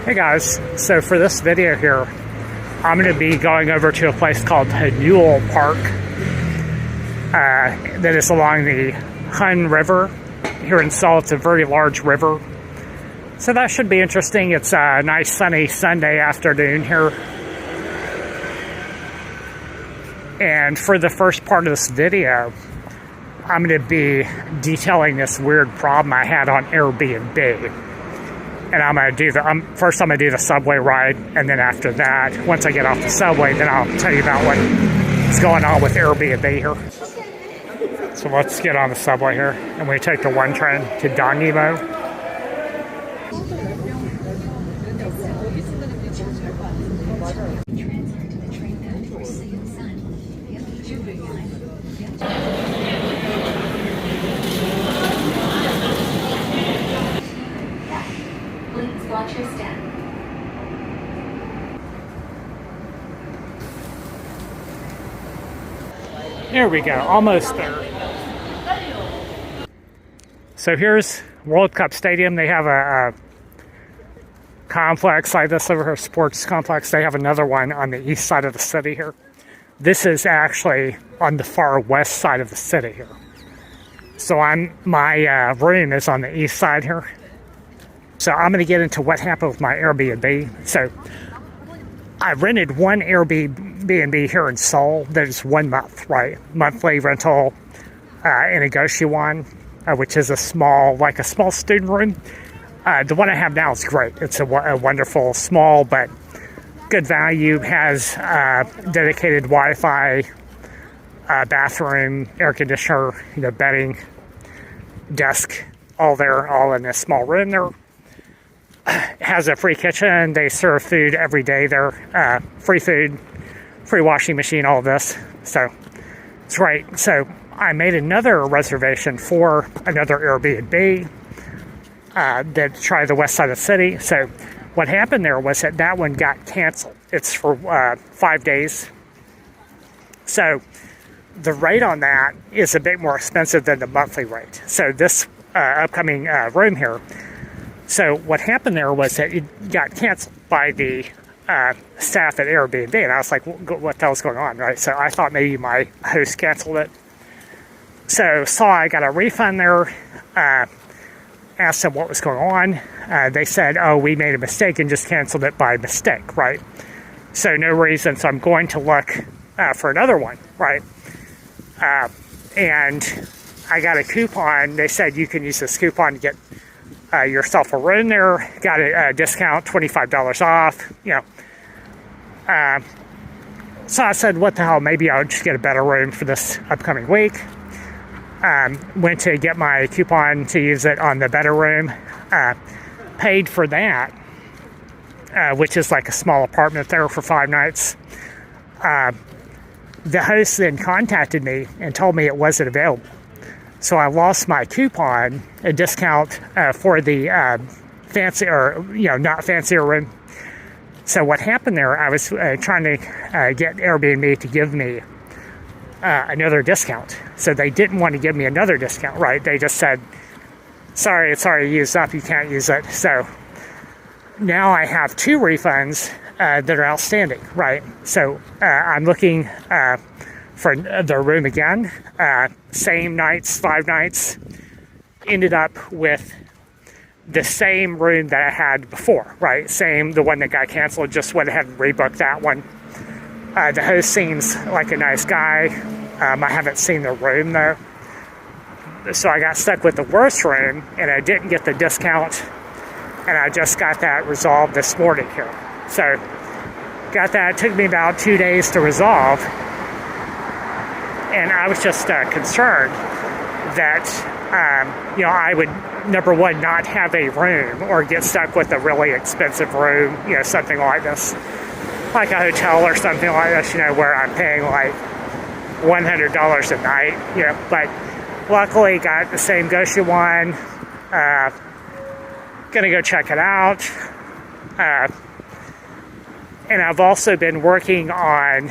Hey guys, so for this video here, I'm going to be going over to a place called Haneul Park that is along the Hun River here in Seoul. It's a very large river, so that should be interesting. It's a nice sunny Sunday afternoon here. And for the first part of this video, I'm going to be detailing this weird problem I had on Airbnb. And I'm going to do first I'm going to do the subway ride, and then after that, once I get off the subway, then I'll tell you about what's going on with Airbnb here. So let's get on the subway here, and we take the 1 train to Dongimo. There we go, almost there. So here's World Cup Stadium. They have a complex like this over here, sports complex. They have another one on the east side of the city here. This is actually on the far west side of the city here. So my room is on the east side here. So I'm going to get into what happened with my Airbnb. So I rented one Airbnb here in Seoul that is 1 month, right? Monthly rental in a Goshiwon, which is a small student room. The one I have now is great. It's a wonderful, small, but good value. Has dedicated Wi-Fi, bathroom, air conditioner, bedding, desk, all there, all in this small room there. Has a free kitchen. They serve food every day there. Free food, free washing machine, all of this. So it's great. So I made another reservation for another Airbnb that tried the west side of the city. So what happened there was that one got canceled. It's for 5 days. So the rate on that is a bit more expensive than the monthly rate. So this upcoming room here. So what happened there was that it got canceled by the staff at Airbnb, and I was like, what the hell's going on, right? So I thought maybe my host canceled it. So I got a refund there, asked them what was going on. They said, oh, we made a mistake and just canceled it by mistake, right? So no reason, so I'm going to look for another one, right? And I got a coupon. They said you can use this coupon to get yourself a room there. Got a discount, $25 off, So I said, what the hell, maybe I'll just get a better room for this upcoming week. Went to get my coupon to use it on the better room. Paid for that, which is like a small apartment there for 5 nights. The host then contacted me and told me it wasn't available. So I lost my coupon, a discount for the fancy or, not fancier room. So what happened there, I was trying to get Airbnb to give me another discount. So they didn't want to give me another discount, right? They just said, sorry, it's already used up, you can't use it. So now I have 2 refunds that are outstanding, right? So I'm looking for the room again. Same nights, 5 nights. Ended up with the same room that I had before, right? The one that got canceled, just went ahead and rebooked that one. The host seems like a nice guy. I haven't seen the room though. So I got stuck with the worst room, and I didn't get the discount. And I just got that resolved this morning here. So got that. It took me about 2 days to resolve. And I was just concerned that, I would, number one, not have a room or get stuck with a really expensive room, something like this, like a hotel or something like this, where I'm paying like $100 a night, But luckily got the same Goshiwon. Gonna go check it out. And I've also been working on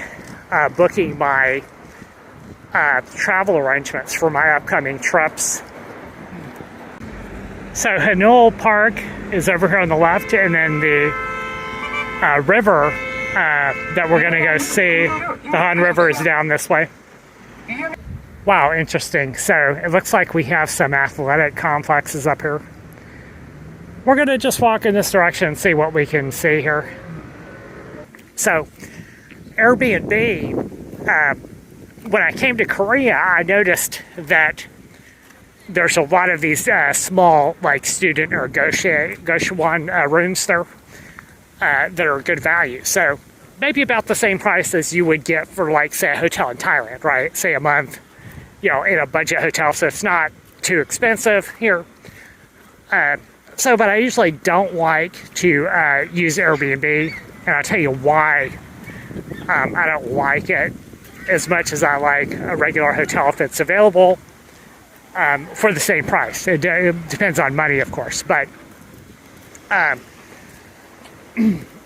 booking my travel arrangements for my upcoming trips. So Haneul Park is over here on the left, and then the river that we're going to go see, the Han River, is down this way. Wow, interesting. So it looks like we have some athletic complexes up here. We're going to just walk in this direction and see what we can see here. So Airbnb, when I came to Korea, I noticed that there's a lot of these small, like, student or Goshwon rooms there that are good value. So maybe about the same price as you would get for, like, say, a hotel in Thailand, right? Say a month, in a budget hotel, so it's not too expensive here. But I usually don't like to use Airbnb, and I'll tell you why I don't like it as much as I like a regular hotel if it's available for the same price. It depends on money, of course, but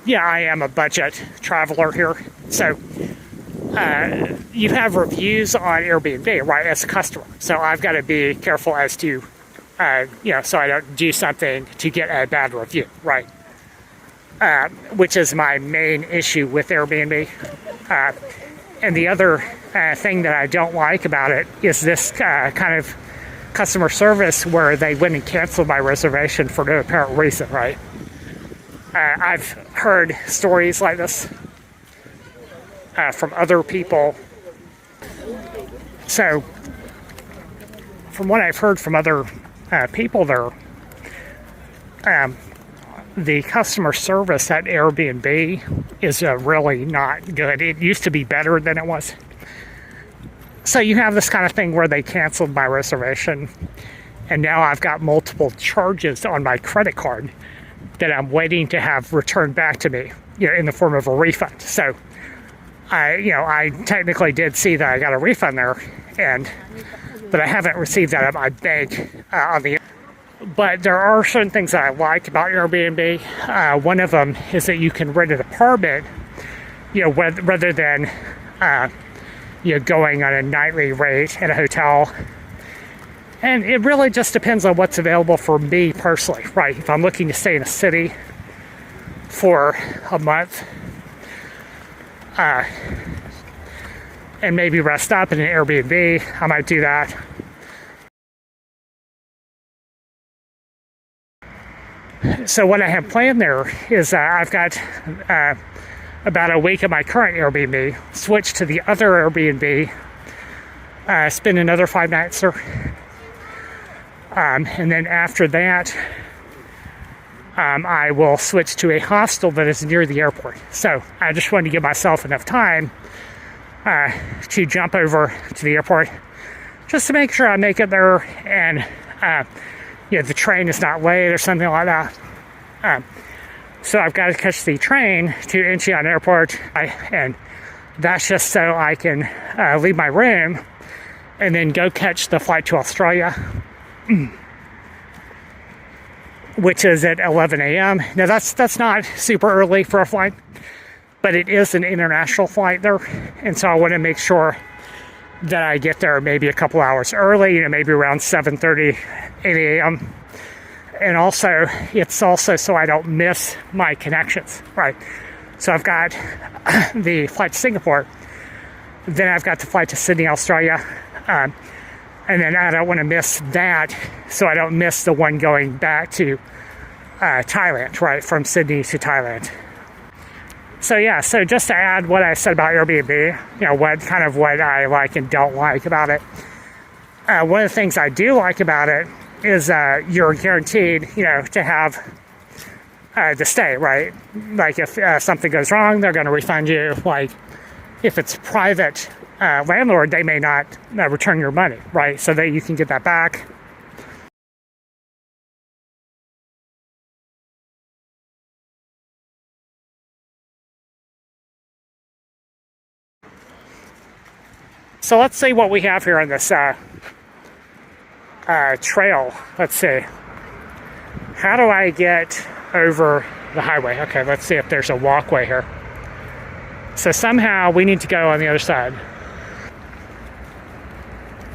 yeah, I am a budget traveler here, so you have reviews on Airbnb, right, as a customer, so I've got to be careful as to so I don't do something to get a bad review, right? Which is my main issue with Airbnb. And the other thing that I don't like about it is this kind of customer service where they went and canceled my reservation for no apparent reason, right? I've heard stories like this from other people. So, from what I've heard from other people there, the customer service at Airbnb is really not good. It used to be better than it was. So you have this kind of thing where they canceled my reservation, and now I've got multiple charges on my credit card that I'm waiting to have returned back to me, in the form of a refund. So I technically did see that I got a refund there, but I haven't received that at my bank on the. But there are certain things that I like about Airbnb. One of them is that you can rent an apartment, rather than going on a nightly rate at a hotel. And it really just depends on what's available for me personally, right? If I'm looking to stay in a city for a month, and maybe rest up in an Airbnb, I might do that. So what I have planned there is I've got about a week of my current Airbnb, switch to the other Airbnb, spend another 5 nights there. And then after that, I will switch to a hostel that is near the airport. So I just wanted to give myself enough time to jump over to the airport, just to make sure I make it there and the train is not late or something like that. So I've got to catch the train to Incheon Airport, and that's just so I can leave my room and then go catch the flight to Australia, which is at 11 a.m. Now that's not super early for a flight, but it is an international flight there, and so I want to make sure that I get there maybe a couple hours early, maybe around 7:30, 8 a.m. And also, it's also so I don't miss my connections, right? So I've got the flight to Singapore, then I've got the flight to Sydney, Australia, and then I don't want to miss that, so I don't miss the one going back to Thailand, right, from Sydney to Thailand. So just to add what I said about Airbnb, what I like and don't like about it. One of the things I do like about it is you're guaranteed, to have the stay, right? Like if something goes wrong, they're going to refund you. Like if it's private landlord, they may not return your money, right? So that you can get that back. So let's see what we have here on this trail. Let's see. How do I get over the highway? Okay, let's see if there's a walkway here. So somehow we need to go on the other side.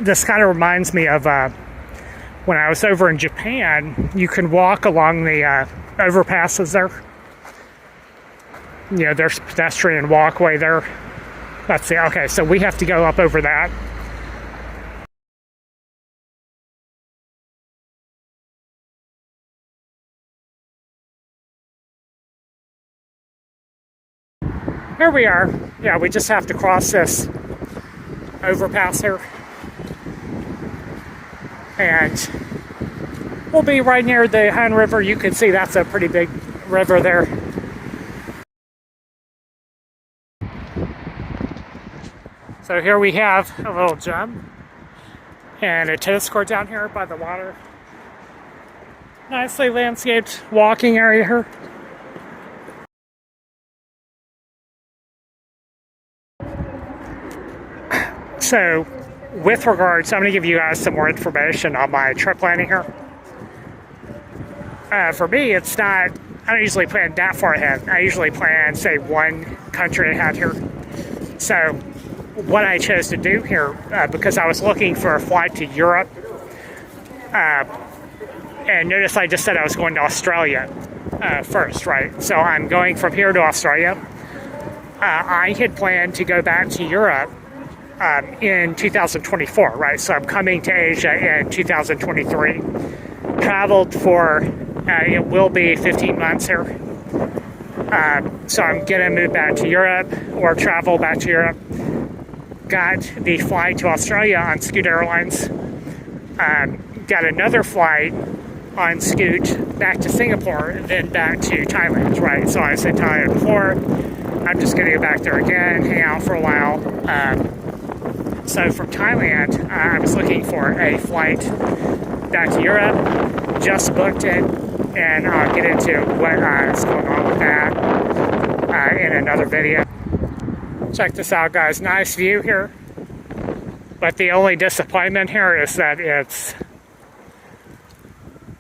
This kind of reminds me of when I was over in Japan. You can walk along the overpasses there. You know, there's pedestrian walkway there. Let's see. Okay, so we have to go up over that. Here we are. Yeah, we just have to cross this overpass here. And we'll be right near the Han River. You can see that's a pretty big river there. So here we have a little gym and a tennis court down here by the water. Nicely landscaped walking area here. So, with regards, I'm going to give you guys some more information on my trip planning here. For me, it's not, I don't usually plan that far ahead. I usually plan, say, one country ahead here. So, what I chose to do here, because I was looking for a flight to Europe, and notice I just said I was going to Australia first, right? So, I'm going from here to Australia. I had planned to go back to Europe in 2024, right? So I'm coming to Asia in 2023. Traveled for, it will be 15 months here. So I'm gonna move back to Europe or travel back to Europe. Got the flight to Australia on Scoot Airlines. Got another flight on Scoot back to Singapore, then back to Thailand, right? So I was in Thailand before. I'm just gonna go back there again, hang out for a while. So from Thailand, I was looking for a flight back to Europe, just booked it, and I'll get into what is going on with that in another video. Check this out, guys. Nice view here. But the only disappointment here is that it's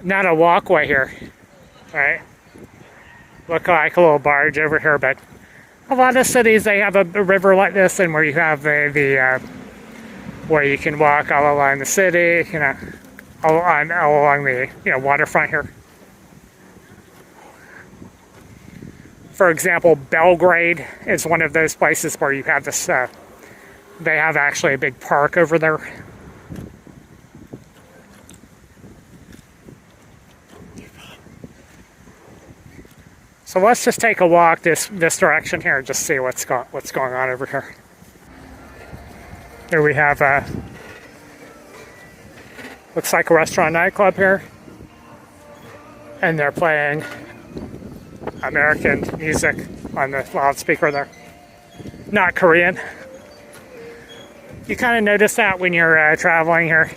not a walkway here, right? Look like a little barge over here, but a lot of cities, they have a river like this, and where you have the where you can walk all along the city, you know, all along the waterfront here. For example, Belgrade is one of those places where you have this. They have actually a big park over there. So let's just take a walk this direction here and just see what's going on over here. Here we have looks like a restaurant nightclub here, and they're playing American music on the loudspeaker there, not Korean. You kind of notice that when you're traveling here.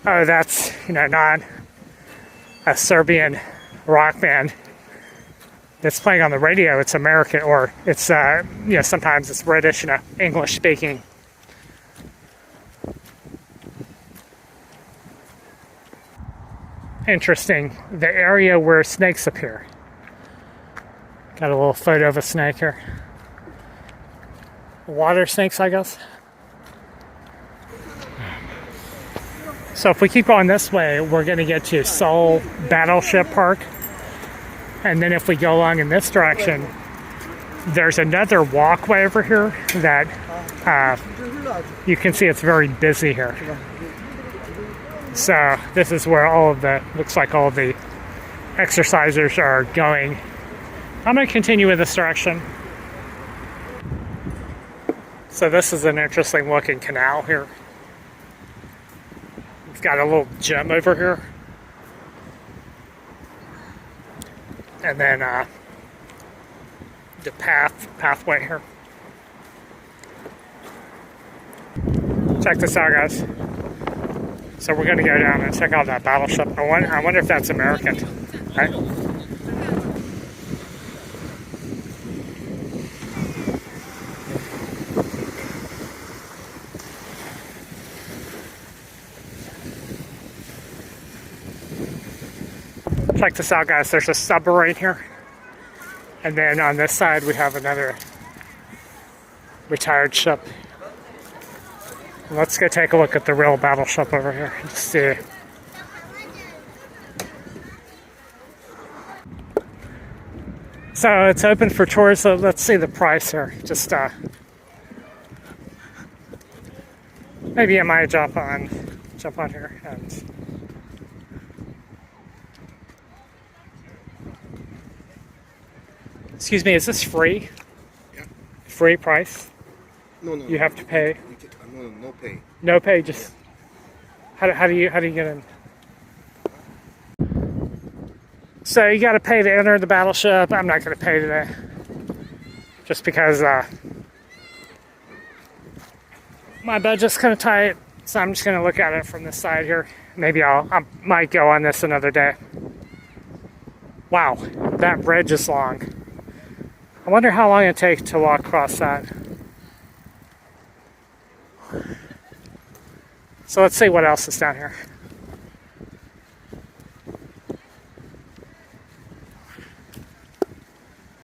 Oh, that's not a Serbian rock band that's playing on the radio. It's American, or it's sometimes it's British, English speaking. Interesting, the area where snakes appear. Got a little photo of a snake here. Water snakes, I guess. So if we keep going this way, we're going to get to Seoul Battleship Park. And then if we go along in this direction, there's another walkway over here that you can see it's very busy here. So this is where looks like all of the exercisers are going. I'm going to continue in this direction. So this is an interesting looking canal here. It's got a little gym over here. And then the pathway here. Check this out, guys. So we're going to go down and check out that battleship. I wonder if that's American. Right? Check this out, guys. There's a submarine here. And then on this side, we have another retired ship. Let's go take a look at the real battleship over here and see. So it's open for tours. So let's see the price here. Just maybe I might jump on here and. Excuse me, is this free? Yeah. Free price? No, no. You have to pay. No pay. No pay. Just how do you get in? So you got to pay to enter the battleship. I'm not going to pay today, just because my budget's kind of tight. So I'm just going to look at it from this side here. Maybe I might go on this another day. Wow, that bridge is long. I wonder how long it takes to walk across that. So let's see what else is down here.